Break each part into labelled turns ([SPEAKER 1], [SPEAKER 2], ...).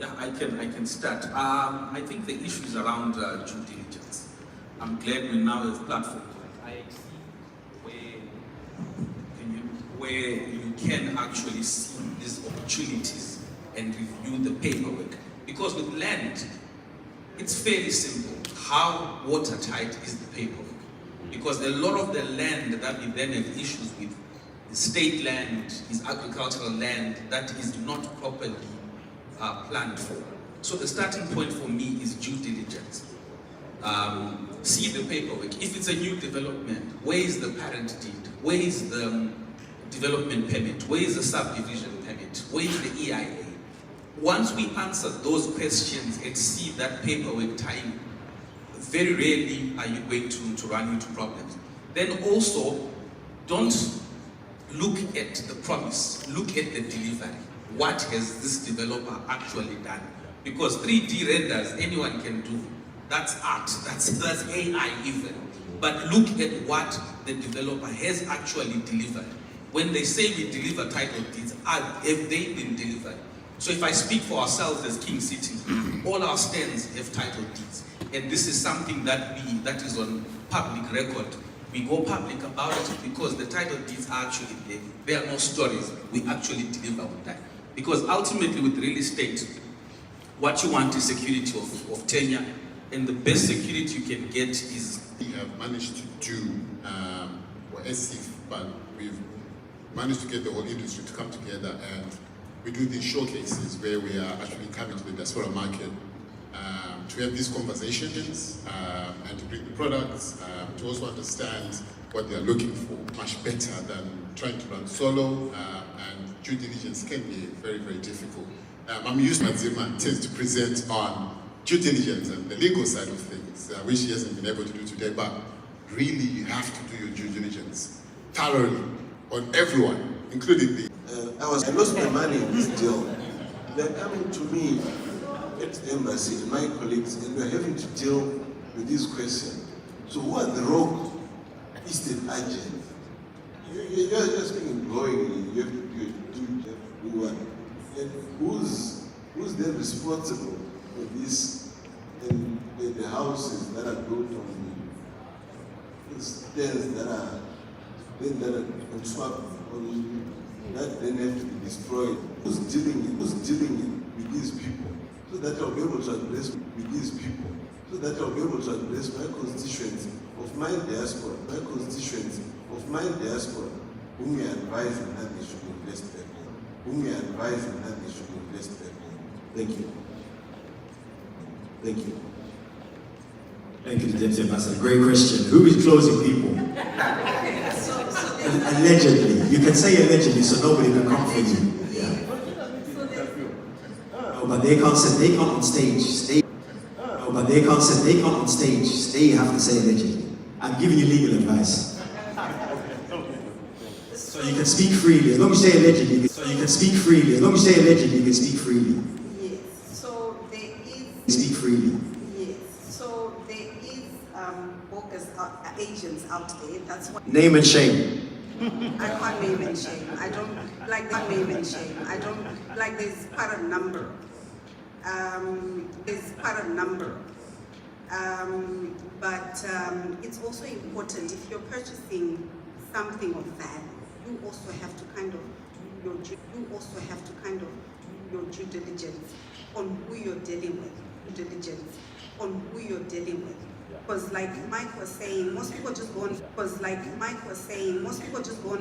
[SPEAKER 1] Yeah, I can start. I think the issue is around due diligence. I'm glad we now have platforms like IXC where you can actually see these opportunities and review the paperwork. Because with land, it's fairly simple. How watertight is the paperwork? Because a lot of the land that we then have issues with is state land, is agricultural land that is not properly planned for. So the starting point for me is due diligence. See the paperwork. If it's a new development, where is the parent deed? Where is the development permit? Where is the subdivision permit? Where is the EIA? Once we answer those questions and see that paperwork time, very rarely are you going to run into problems. Then also, don't look at the promise, look at the delivery. What has this developer actually done? Because 3D renders, anyone can do. That's art, that's AI even. But look at what the developer has actually delivered. When they say we deliver title deeds, have they been delivered? So if I speak for ourselves as King City, all our stands have title deeds. And this is something that is on public record. We go public about it because the title deeds are actually there. There are no stories. We actually deliver on that. Because ultimately with real estate, what you want is security of tenure, and the best security you can get is...
[SPEAKER 2] We have managed to do, or as if, but we've managed to get the whole industry to come together, and we do these showcases where we are actually coming to the diaspora market to have these conversations and to bring the products, to also understand what they are looking for, much better than trying to run solo, and due diligence can be very, very difficult. I'm used to Mazima tends to present on due diligence and the legal side of things, which he hasn't been able to do today, but really you have to do your due diligence thoroughly on everyone, including the...
[SPEAKER 3] I lost my money in this deal. They're coming to me at the embassy, my colleagues, and we're having to deal with this question. So who are the rogue estate agents? You're just being glowing, you have to do what? And who's then responsible for this and the houses that are built on the stairs that are on swap on that then have to be destroyed? Who's dealing with these people? So that I'll be able to address with these people. So that I'll be able to address my constituents of my diaspora, whom we are advising that they should invest back in. Thank you. Thank you.
[SPEAKER 4] Thank you, Deputy Ambassador. Great question. Who is closing people? Allegedly. You can say allegedly so nobody can come for you. Yeah. No, but they can't on stage. No, but they can't on stage. They have to say allegedly. I'm giving you legal advice. So you can speak freely. As long as you say allegedly, so you can speak freely. As long as you say allegedly, you can speak freely.
[SPEAKER 5] Yes. So there is...
[SPEAKER 4] Speak freely.
[SPEAKER 5] Yes. So there is bogus agents out there. That's what...
[SPEAKER 4] Name and shame.
[SPEAKER 5] I can't name and shame. I don't like the name and shame. I don't like. There's quite a number. But it's also important if you're purchasing something of value. You also have to kind of do your due diligence on who you're dealing with. Because like Mike was saying, most people just go on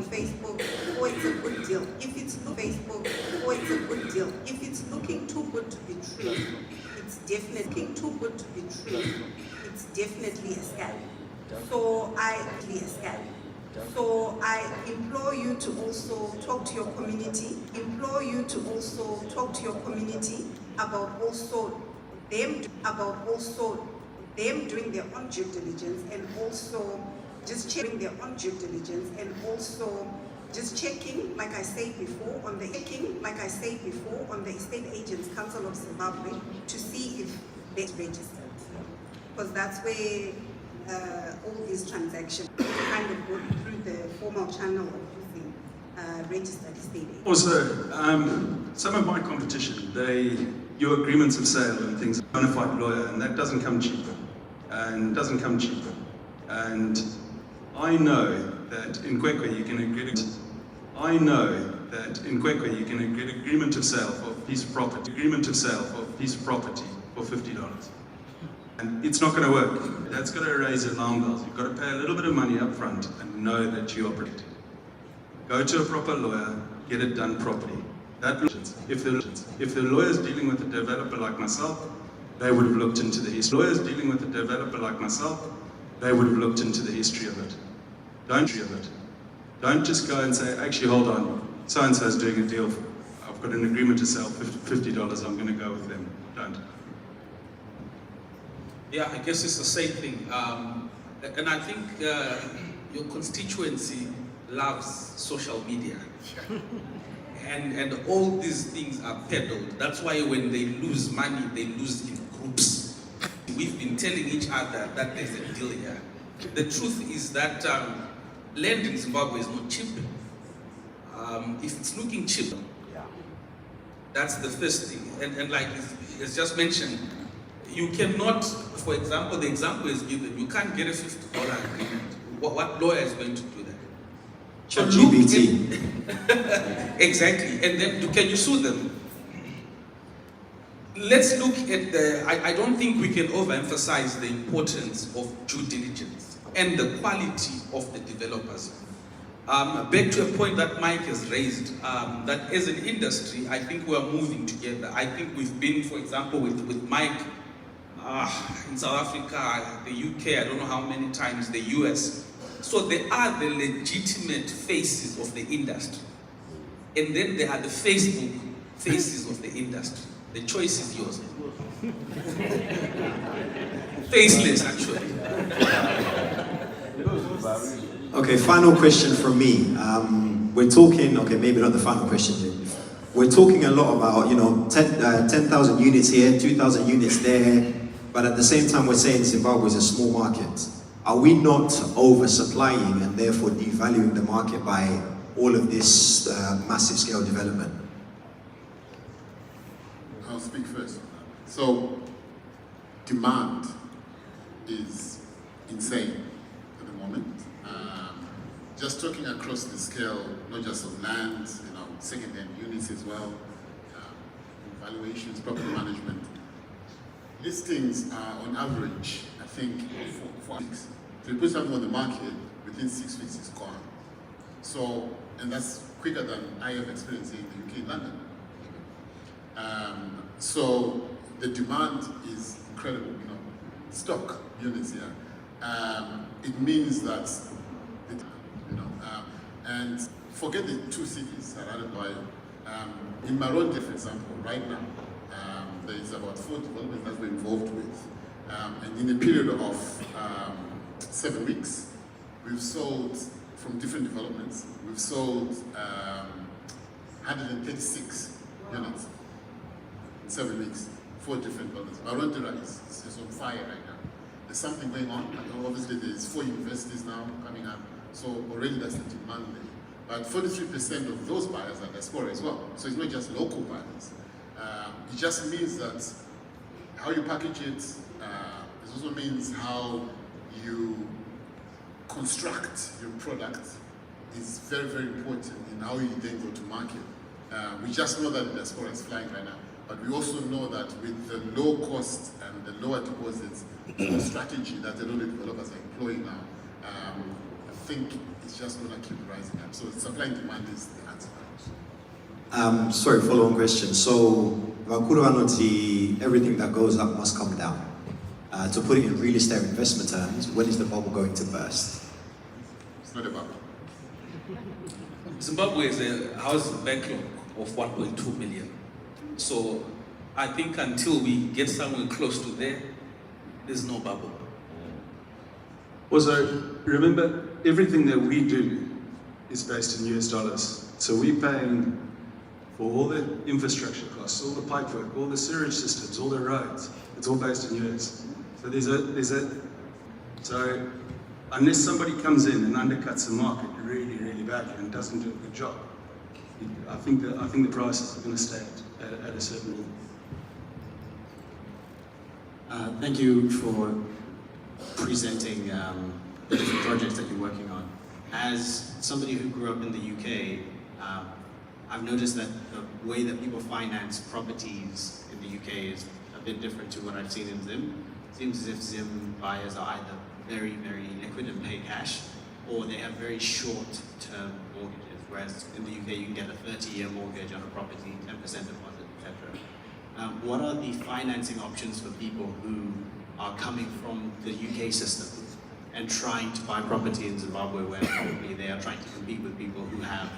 [SPEAKER 5] Facebook, oh it's a good deal. If it's Facebook, oh it's a good deal. If it's looking too good to be true, it's definitely a scam. So I implore you to also talk to your community. About them doing their own due diligence and also just checking like I said before, on the Estate Agents Council of Zimbabwe to see if they're registered. Because that's where all these transactions kind of go through the formal channel of using registered estate agents.
[SPEAKER 6] Also, some of my competition, they your agreements of sale and things, bona fide lawyer, and that doesn't come cheaper. And I know that in Kwekwe you can agree to, agreement of sale for a piece of property, for $50. And it's not going to work. That's got to raise alarm bells. You've got to pay a little bit of money up front and know that you are protected. Go to a proper lawyer, get it done properly. If the lawyer's dealing with a developer like myself, they would have looked into the history. Lawyers dealing with a developer like myself, they would have looked into the history of it. Don't just go and say, actually, hold on, so-and-so is doing a deal. I've got an agreement to sell $50, I'm going to go with them. Don't.
[SPEAKER 1] Yeah, I guess it's the same thing. And I think your constituency loves social media. And all these things are peddled. That's why when they lose money, they lose in groups. We've been telling each other that there's a deal here. The truth is that land in Zimbabwe is not cheap. If it's looking cheap, that's the first thing. And like it's just mentioned, you cannot, for example, the example is given, you can't get a $50 agreement. What lawyer is going to do that?
[SPEAKER 4] ChatGPT.
[SPEAKER 1] Exactly. And then can you sue them? Let's look at I don't think we can overemphasize the importance of due diligence and the quality of the developers. Back to a point that Mike has raised, that as an industry, I think we are moving together. I think we've been, for example, with Mike in South Africa, the UK, I don't know how many times, the US. So they are the legitimate faces of the industry. And then there are the Facebook faces of the industry. The choice is yours. Faceless, actually.
[SPEAKER 4] Okay, final question from me. We're talking, okay, maybe not the final question. We're talking a lot about, 10,000 units here, 2,000 units there, but at the same time we're saying Zimbabwe is a small market. Are we not oversupplying and therefore devaluing the market by all of this massive scale development?
[SPEAKER 2] I'll speak first. So, demand is insane at the moment. Just talking across the scale, not just of land, second-hand units as well, valuations, property management. Listings are on average, I think, 4 weeks. So you put something on the market, within 6 weeks it's gone. So, and that's quicker than I have experienced in the UK and London. So the demand is incredible, stock units here. It means that, and forget the 2 cities surrounded by, in Maronde, for example, right now, there is about 4 developments that we're involved with. And in a period of 7 weeks, we've sold, from different developments, we've sold 136 units in 7 weeks, 4 different buildings. Maronde is on fire right now. There's something going on. Obviously, there's 4 universities now coming up, so already that's the demand there. But 43% of those buyers are Diaspora as well. So it's not just local buyers. It just means that how you package it, it also means how you construct your product is very, very important in how you then go to market. We just know that the Diaspora is flying right now, but we also know that with the low cost and the lower deposits strategy that a lot of developers are employing now, I think it's just going to keep rising up. So supply and demand is the answer.
[SPEAKER 4] Sorry, follow-on question. So, everything that goes up must come down. To put it in real estate investment terms, when is the bubble going to burst?
[SPEAKER 2] It's not a bubble.
[SPEAKER 1] Zimbabwe is a housing backlog of 1.2 million. So I think until we get somewhere close to there, there's no bubble.
[SPEAKER 6] Also, remember, everything that we do is based in US dollars. So we're paying for all the infrastructure costs, all the pipework, all the sewage systems, all the roads. It's all based in US. So so unless somebody comes in and undercuts the market really, really badly and doesn't do a good job, I think the prices are going to stay at a certain level.
[SPEAKER 7] Thank you for presenting the different projects that you're working on. As somebody who grew up in the UK, I've noticed that the way that people finance properties in the UK is a bit different to what I've seen in Zim. It seems as if Zim buyers are either very, very liquid and pay cash, or they have very short-term mortgages, whereas in the UK you can get a 30-year mortgage on a property, 10% deposit, etc. What are the financing options for people who are coming from the UK system and trying to buy property in Zimbabwe, where probably they are trying to compete with people who have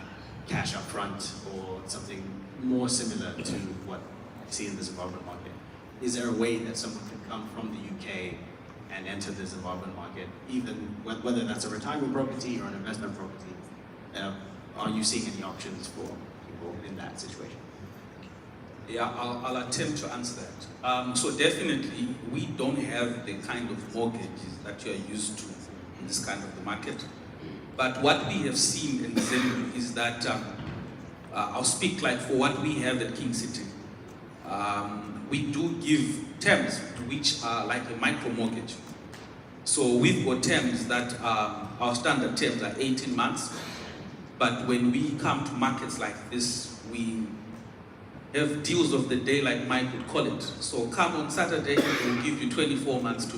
[SPEAKER 7] cash up front or something more similar to what you see in the Zimbabwean market? Is there a way that someone can come from the UK and enter the Zimbabwean market, even whether that's a retirement property or an investment property? Are you seeing any options for people in that situation?
[SPEAKER 1] Yeah, I'll attempt to answer that. So definitely, we don't have the kind of mortgages that you are used to in this kind of the market. But what we have seen in Zim is that, I'll speak like for what we have at King City. We do give terms which are like a micro mortgage. So we've got terms that our standard terms are 18 months. But when we come to markets like this, we have deals of the day, like Mike would call it. So come on Saturday, we'll give you 24 months to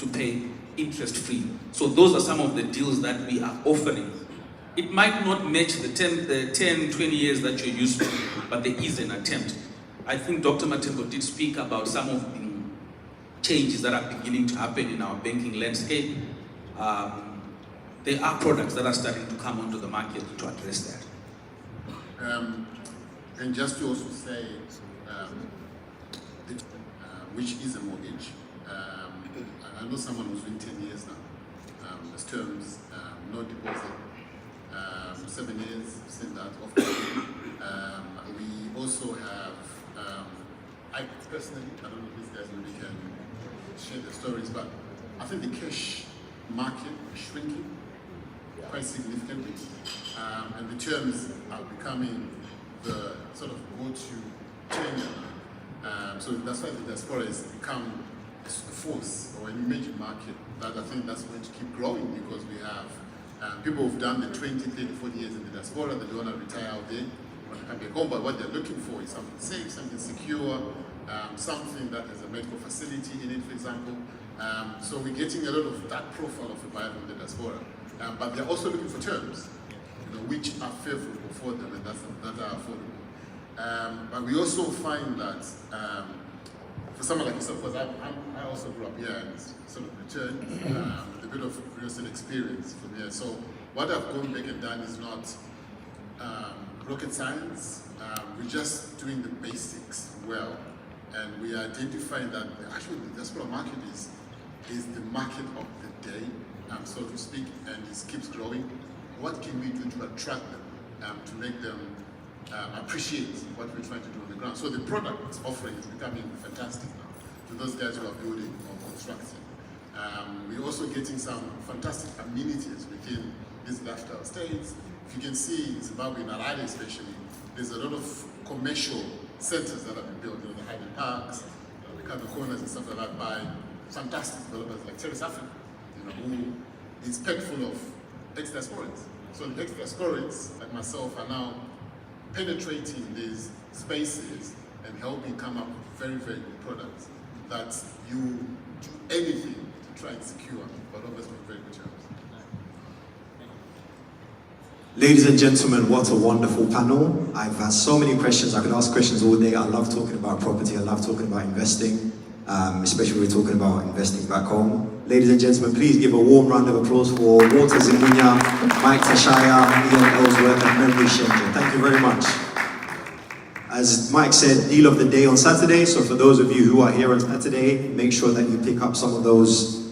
[SPEAKER 1] pay interest free. So those are some of the deals that we are offering. It might not match the 10, 20 years that you're used to, but there is an attempt. I think Dr. Matembo did speak about some of the changes that are beginning to happen in our banking landscape. There are products that are starting to come onto the market to address that.
[SPEAKER 2] And just to also say, which is a mortgage. I know someone who's doing 10 years now. As terms, no deposit, 7 years, seen that often. We also have, I personally, I don't know if these guys maybe can share their stories, but I think the cash market is shrinking quite significantly. And the terms are becoming the sort of go-to tender. So that's why the diaspora has become a force or an emerging market that I think that's going to keep growing, because we have people who've done the 20, 30, 40 years in the diaspora that they want to retire out there, want to come back home, but what they're looking for is something safe, something secure, something that has a medical facility in it, for example. So we're getting a lot of that profile of a buyer from the diaspora. But they're also looking for terms, which are favorable for them and that are affordable. But we also find that for someone like yourself, because I also grew up here and sort of returned a bit of real estate experience from here. So what I've gone back and done is not rocket science. We're just doing the basics well, and we are identifying that actually the diaspora market is the market of the day, so to speak, and it keeps growing. What can we do to attract them, to make them appreciate what we're trying to do on the ground? So the product offering is becoming fantastic now to those guys who are building or constructing. We're also getting some fantastic amenities within these lifestyle estates. If you can see in Zimbabwe, in Harare especially, there's a lot of commercial centers that have been built, the Highland Parks, the kind of corners and stuff like that by fantastic developers like Terrace Africa, who is packed full of ex-diasporans. So the ex-diasporans, like myself, are now penetrating these spaces and helping come up with very, very good products that you do anything to try and secure, but obviously with very good terms.
[SPEAKER 4] Ladies and gentlemen, what a wonderful panel. I've had so many questions. I could ask questions all day. I love talking about property. I love talking about investing, especially when we're talking about investing back home. Ladies and gentlemen, please give a warm round of applause for Walter Zimunya, Mike Tashaya, Ian Ellsworth, and Memory Shenja. Thank you very much. As Mike said, deal of the day on Saturday. So for those of you who are here on Saturday, make sure that you pick up some of those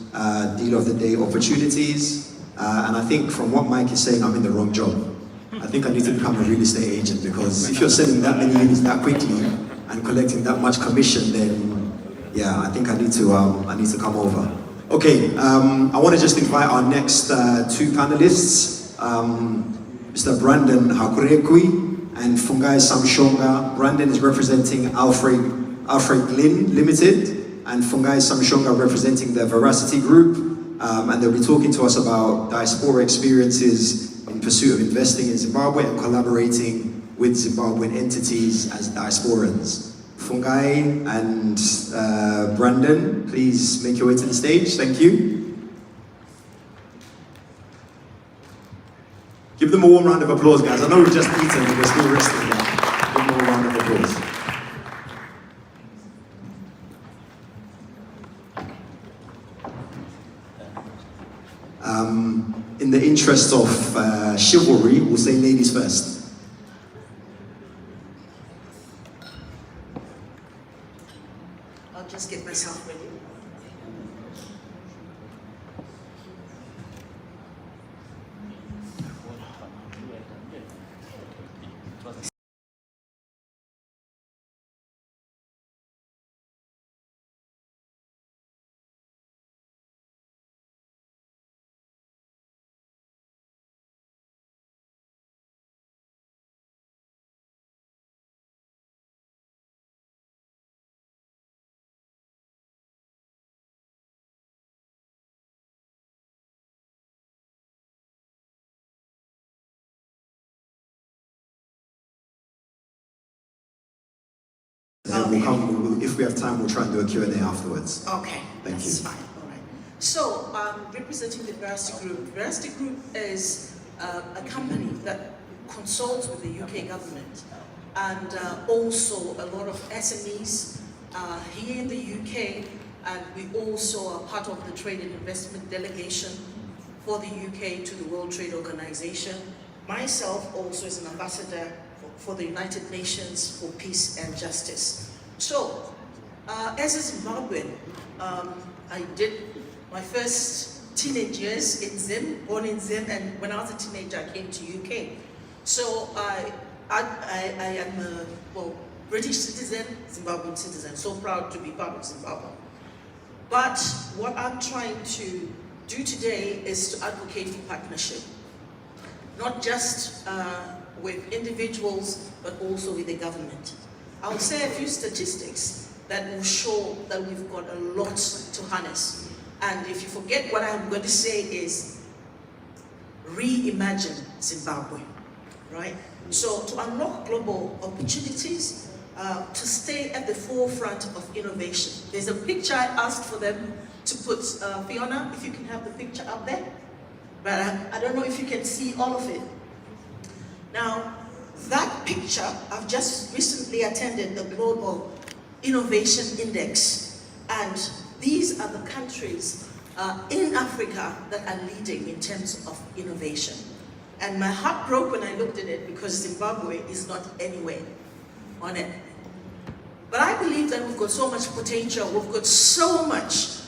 [SPEAKER 4] deal of the day opportunities. And I think from what Mike is saying, I'm in the wrong job. I think I need to become a real estate agent, because if you're selling that many units that quickly and collecting that much commission, then yeah, I think I need to come over. Okay, I want to just invite our next two panelists, Mr. Brandon Hakurekwi and Fungai Samshonga. Brandon is representing Alfred Glynn Limited, and Fungai Samshonga representing the Veracity Group, and they'll be talking to us about diaspora experiences in pursuit of investing in Zimbabwe and collaborating with Zimbabwean entities as diasporans. Fungai and Brandon, please make your way to the stage. Thank you. Give them a warm round of applause, guys. I know we've just eaten and we're still resting now. Give them a round of applause. In the interest of chivalry, we'll say ladies first.
[SPEAKER 8] I'll just get myself ready.
[SPEAKER 4] If we have time, we'll try and do a Q&A afterwards.
[SPEAKER 8] Okay,
[SPEAKER 4] Thank
[SPEAKER 8] that's
[SPEAKER 4] you.
[SPEAKER 8] fine. All right. So, representing the Veracity Group. Veracity Group is a company that consults with the UK government and also a lot of SMEs here in the UK, and we also are part of the Trade and Investment Delegation for the UK to the World Trade Organization. Myself also as an ambassador for the United Nations for Peace and Justice. So, as a Zimbabwean, I did my first teenage years in Zim, born in Zim, and when I was a teenager, I came to UK. So I am a British citizen, Zimbabwean citizen, so proud to be part of Zimbabwe. But what I'm trying to do today is to advocate for partnership, not just with individuals, but also with the government. I'll say a few statistics that will show that we've got a lot to harness. And if you forget what I'm going to say is, reimagine Zimbabwe, right? So to unlock global opportunities, to stay at the forefront of innovation. There's a picture I asked for them to put, Fiona, if you can have the picture up there. But I don't know if you can see all of it. Now, that picture, I've just recently attended the Global Innovation Index, and these are the countries in Africa that are leading in terms of innovation. And my heart broke when I looked at it because Zimbabwe is not anywhere on it. But I believe that we've got so much potential, we've got so much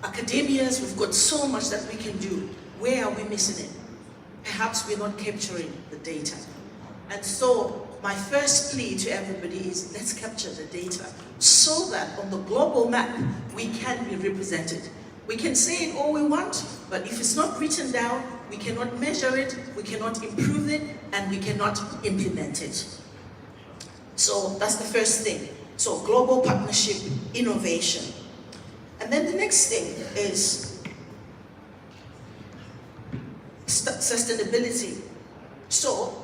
[SPEAKER 8] academias, we've got so much that we can do. Where are we missing it? Perhaps we're not capturing the data. And so my first plea to everybody is let's capture the data so that on the global map we can be represented. We can say it all we want, but if it's not written down, we cannot measure it, we cannot improve it, and we cannot implement it. So that's the first thing. So global partnership, innovation. And then the next thing is sustainability. So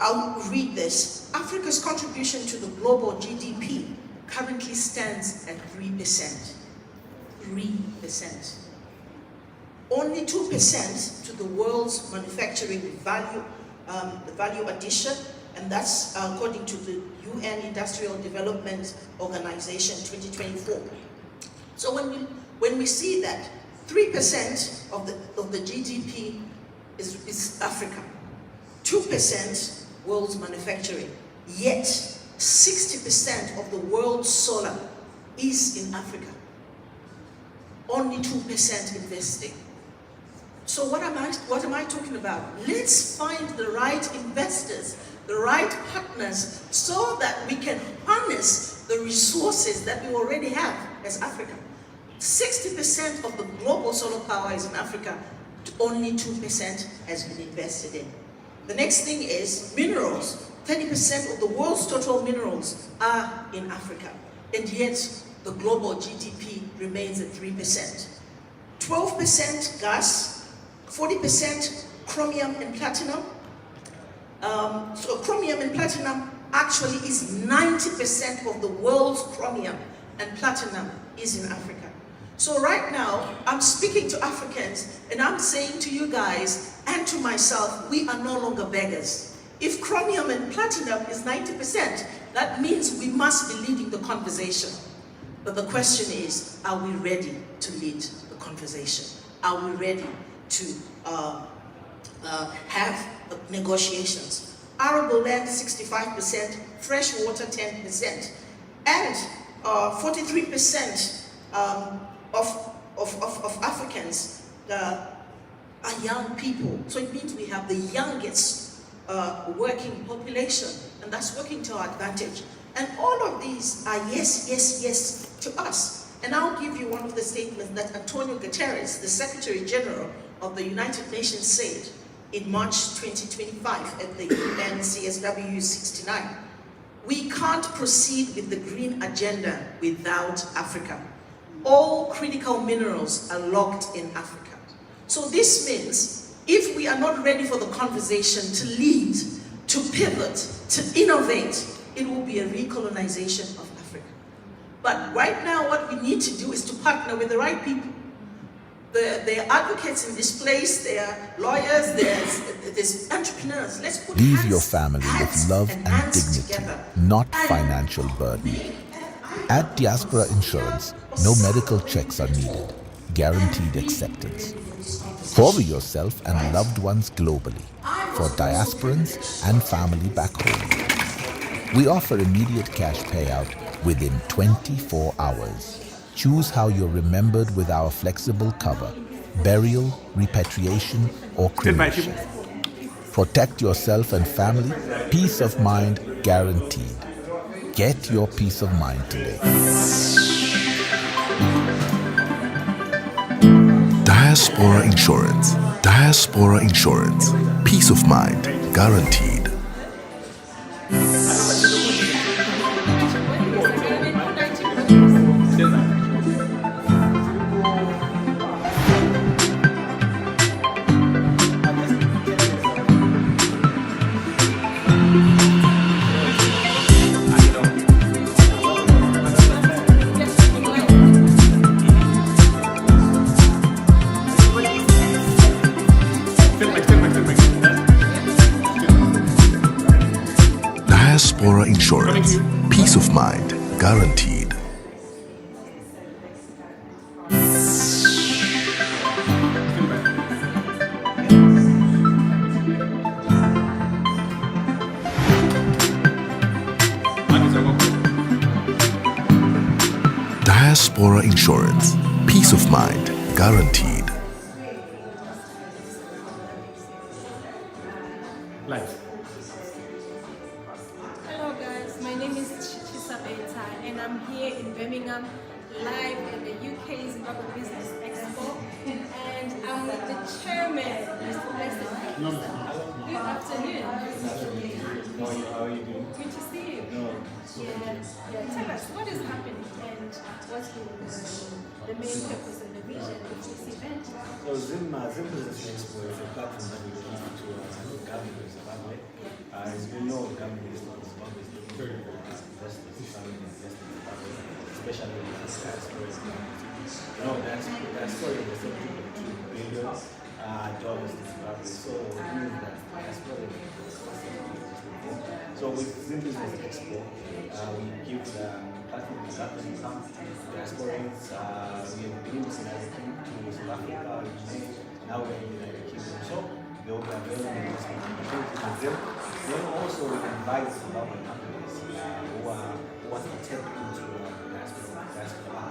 [SPEAKER 8] I'll read this. Africa's contribution to the global GDP currently stands at 3%. 3%. Only 2% to the world's manufacturing value, the value addition, and that's according to the UN Industrial Development Organization 2024. So when we see that 3% of the GDP is Africa, 2% world's manufacturing, yet 60% of the world's solar is in Africa. Only 2% investing. So what am I talking about? Let's find the right investors, the right partners, so that we can harness the resources that we already have as Africa. 60% of the global solar power is in Africa, only 2% has been invested in. The next thing is minerals. 30% of the world's total minerals are in Africa, and yet the global GDP remains at 3%. 12% gas, 40% chromium and platinum. So chromium and platinum actually is 90% of the world's chromium and platinum is in Africa. So right now, I'm speaking to Africans and I'm saying to you guys and to myself, we are no longer beggars. If chromium and platinum is 90%, that means we must be leading the conversation. But the question is, are we ready to lead the conversation? Are we ready to have negotiations? Arable land 65%, fresh water 10%, and 43% of Africans are young people. So it means we have the youngest working population, and that's working to our advantage. And all of these are yes, yes, yes to us. And I'll give you one of the statements that Antonio Guterres, the Secretary General of the United Nations, said in March 2025 at the UN CSW 69. We can't proceed with the green agenda without Africa. All critical minerals are locked in Africa. So this means if we are not ready for the conversation to lead, to pivot, to innovate, it will be a recolonization of Africa. But right now what we need to do is to partner with the right people. There are advocates in this place, there are lawyers, there's entrepreneurs. Let's put
[SPEAKER 9] Leave
[SPEAKER 8] hands,
[SPEAKER 9] your family with
[SPEAKER 8] hands
[SPEAKER 9] love
[SPEAKER 8] and
[SPEAKER 9] and
[SPEAKER 8] hands
[SPEAKER 9] dignity,
[SPEAKER 8] together.
[SPEAKER 9] not financial burden. At Diaspora Insurance, no medical checks are needed. Guaranteed acceptance. Cover yourself and loved ones globally for diasporans and family back home. We offer immediate cash payout within 24 hours. Choose how you're remembered with our flexible cover, burial, repatriation, or cremation. Protect yourself and family, peace of mind guaranteed. Get your peace of mind today.
[SPEAKER 10] Diaspora Insurance. Diaspora Insurance. Peace of mind guaranteed. Diaspora Insurance. Peace of mind guaranteed. Diaspora Insurance. Peace of mind guaranteed.
[SPEAKER 11] Hello guys, my name is Chisabeta and I'm here in Birmingham live at the UK-Zimbabwe Business Expo and I'm with the chairman, Mr. Blessed. Good afternoon.
[SPEAKER 12] How are you doing?
[SPEAKER 11] Good to see you. Yeah. Tell us what is happening and what's the main purpose and the vision of this event.
[SPEAKER 12] So Zim Business Expo is a platform that we give to the government of Zimbabwe. As you know, the government of Zimbabwe is looking for investors, family investors in Zimbabwe, especially in the diaspora. Diaspora is $2.2 billion to Zimbabwe. So it means that diaspora is so with Zim Business Expo, we give the platform to government income, diasporans. We have been in United Kingdom to South Africa, now we're in the United Kingdom. So they will be available in them. Then also we invite Zimbabwean companies who want to tap into diaspora.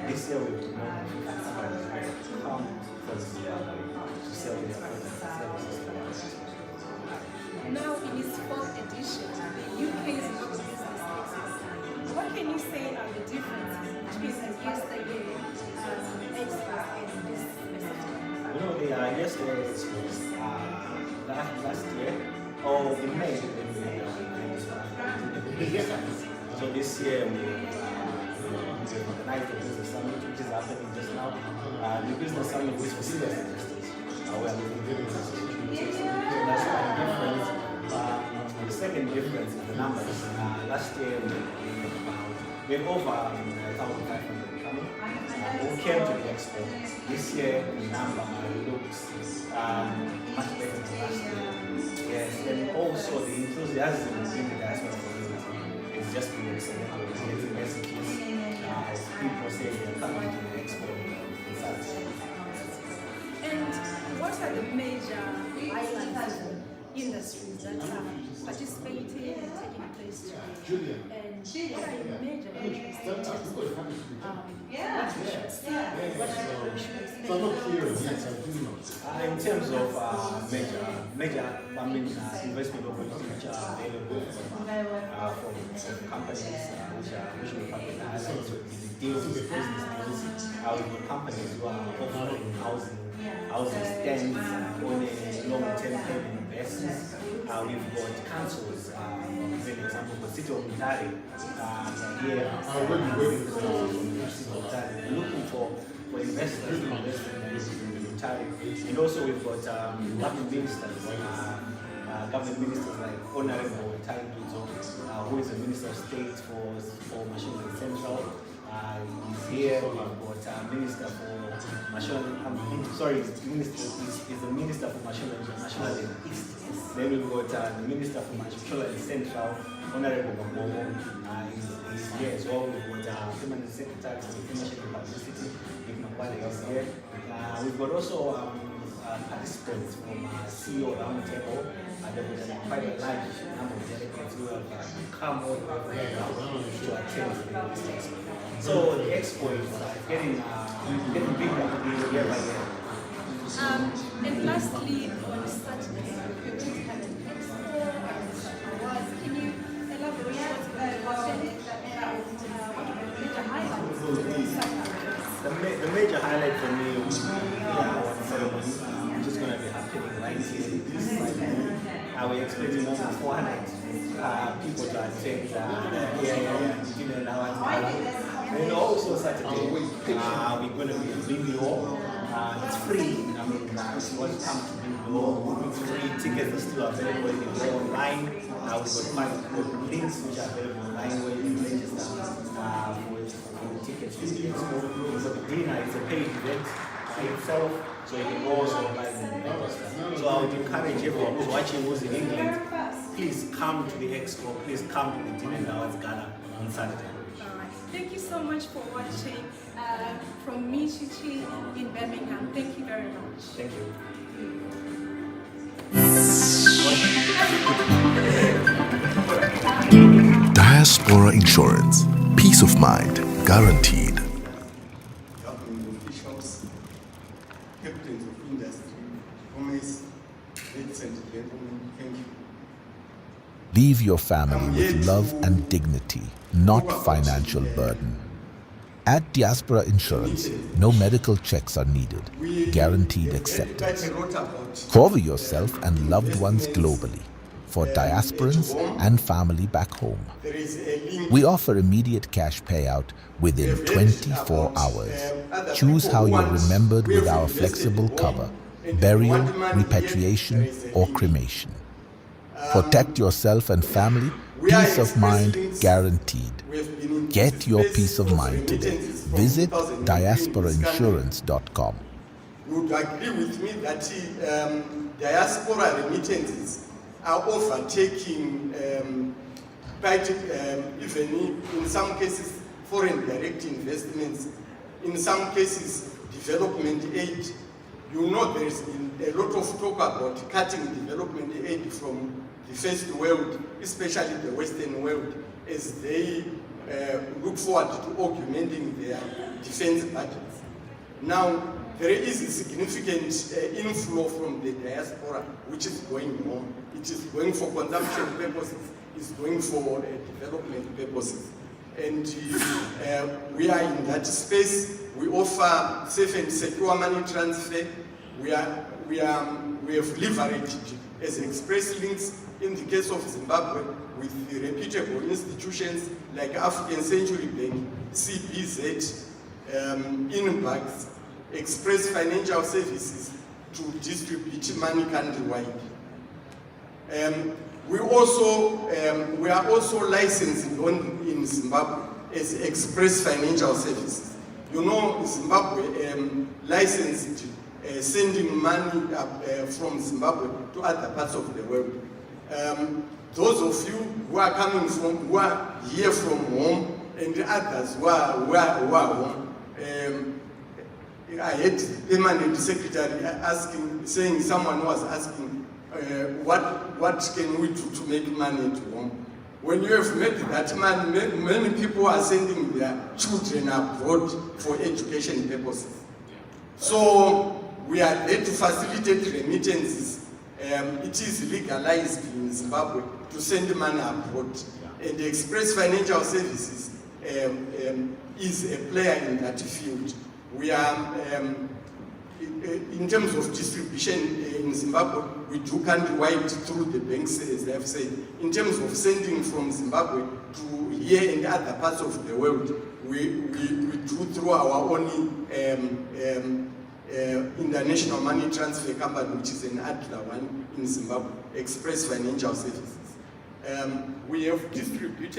[SPEAKER 12] This year we will more than 50 companies who come from Zimbabwe to sell their products and services to us.
[SPEAKER 11] Now in its fourth edition, the UK-Zimbabwe Business Expo, what can you say are the differences between the yesterday Expo and this festival?
[SPEAKER 12] You know, the yesterday Expo last year, or in May, so this year we we've organized the business summit, which is happening just now. The business summit is for serious investors, where we've been giving us opportunities. So that's one difference. The second difference is the numbers. Last year we had over 1,500 coming who came to the Expo. This year the number looks much better than last year. Yes, and also the enthusiasm in the diaspora community is just been excellent. We're getting messages as people say they're coming to the Expo in Saturday.
[SPEAKER 11] And what are the major island industries that are participating and taking place today? And what are the major issues that what we should see, what we should expect?
[SPEAKER 12] In terms of major investment opportunities which are available from companies which are usually public highlights with the deals with business deals, we've got companies who are offering housing stands on a long-term payment basis. We've got councils, for example, the city of Indaba here, looking for investors to invest in Indaba. And also we've got government ministers like Honorable who is the Minister of State for Machinery Central. He's here. We've got Minister for Machinery. He's the Minister for Machinery East. Then we've got the Minister for Machinery Central, Honorable Bobo. He's here as well. We've got Permanent Secretary for Information and Publicity, is here. We've got also participants from CEO Roundtable. There was quite a large number of delegates who have come all the way to attend the Expo. So the Expo is getting bigger year by year.
[SPEAKER 11] And lastly, on Saturday, we're going to have an Expo and some awards. Can you elaborate what the major highlights on Saturday?
[SPEAKER 12] The major highlight for me would be the award ceremony, which is going to be happening right here in this side. We're expecting more than 400 people to attend the and also Saturday, we're going to be in Bingo. It's free. I mean, if you want to come to Bingo, it's free. Tickets are still available. You can go online. We've got 5 links which are available online where you can register for tickets to the Expo. So the dinner is a paid event by itself, so you can also buy them. So I would encourage everyone who's watching who's in England, please come to the Expo, please come to the Dinner and Awards Gala on Saturday.
[SPEAKER 11] Thank you so much for watching from me, Chichi, in Birmingham. Thank you very much.
[SPEAKER 12] Thank you.
[SPEAKER 10] Diaspora Insurance. Peace of mind guaranteed.
[SPEAKER 13] Government officials, captains of industry, commerce, ladies and gentlemen, thank you.
[SPEAKER 9] Leave your family with love and dignity, not financial burden. At Diaspora Insurance, no medical checks are needed, guaranteed acceptance. Cover yourself and loved ones globally for diasporans and family back home. We offer immediate cash payout within 24 hours. Choose how you're remembered with our flexible cover, burial, repatriation, or cremation. Protect yourself and family, peace of mind guaranteed. Get your peace of mind today. Visit diasporainsurance.com.
[SPEAKER 13] You would agree with me that diaspora remittances are overtaking, even in some cases, foreign direct investments, in some cases, development aid. You know there is a lot of talk about cutting development aid from the first world, especially the Western world, as they look forward to augmenting their defense budgets. Now, there is a significant inflow from the diaspora, which is going on. It is going for consumption purposes, it's going for development purposes. And we are in that space. We offer safe and secure money transfer. We have leveraged as express links in the case of Zimbabwe, with the reputable institutions like African Century Bank, CBZ, Inbax, Express Financial Services to distribute money countrywide. We are also licensed in Zimbabwe as Express Financial Services. You know, Zimbabwe licensed sending money from Zimbabwe to other parts of the world. Those of you who are coming from, who are here from home, and others who are home, I had the permanent secretary saying, someone was asking, what can we do to make money at home? When you have made that money, many people are sending their children abroad for education purposes. So we are there to facilitate remittances. It is legalized in Zimbabwe to send money abroad. And the Express Financial Services is a player in that field. We are, in terms of distribution in Zimbabwe, we do countrywide through the banks, as I've said. In terms of sending from Zimbabwe to here and other parts of the world, we do through our own international money transfer company, which is an Adler one in Zimbabwe, Express Financial Services. We have distributed